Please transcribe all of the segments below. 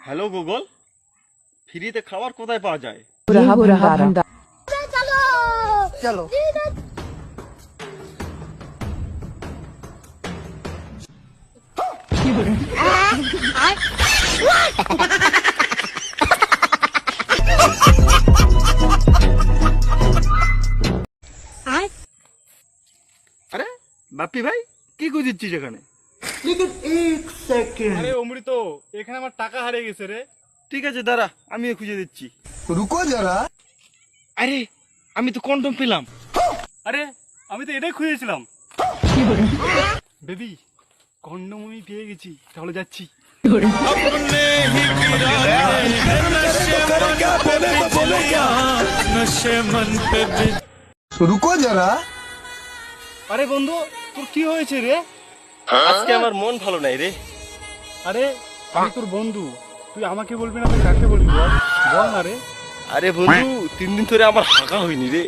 Hello Google, ফ্রিতে খাবার কোথায় পাওয়া যায়? चलो আরে বাপ্পি ভাই, কি খুঁজিচ্ছিস এখানে? আরে অমৃত, এখানে আমার টাকা হারিয়ে গেছে রে। ঠিক আছে দাঁড়া, আমিও খুঁজে দিচ্ছি। रुको जरा। আরে আমি তো কন্ডম পেলাম। আরে আমি তো এটাই খুঁজেছিলাম। বেবি, কন্ডম আমি পেয়ে গেছি, তাহলে যাচ্ছি। रुको जरा। আরে বন্ধু, তোর কি হয়েছে রে? আজকে আমার মন ভালো নাই রে। আরে আমি তোর বন্ধু, তুই আমাকে বলবি না, তুই কাকে বলবি বল? বল না রে। আরে বন্ধু, 3 দিন ধরে আমার হাঁকা হয়নি রে।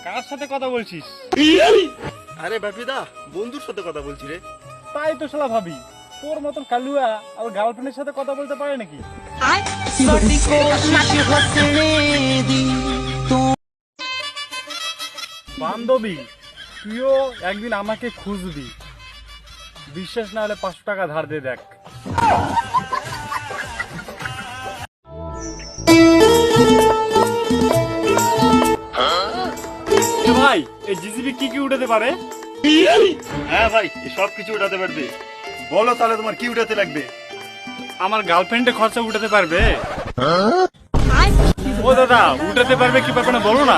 কার সাথে কথা বলছিস? আরে বাপিদা, বন্ধুর সাথে কথা বলছি রে। তাই তো শালা ভাবি, তোর মতন কালুয়া আর গার্লফ্রেন্ডের সাথে কথা বলতে পারে নাকি? বান্ধবী, তুইও একদিন আমাকে খুঁজবি, বিশ্বাস না হলে 500 টাকা ধার দিয়ে দেখ। ভাই, এই জিসিবি কি কি উঠাতে পারে? হ্যাঁ ভাই, সব কিছু উঠাতে পারবে। বলো তাহলে তোমার কি উঠাতে লাগবে? আমার গার্লফ্রেন্ডের খরচা উঠাতে পারবে। ও দাদা, উঠাতে পারবে কি পারবে না বলো না।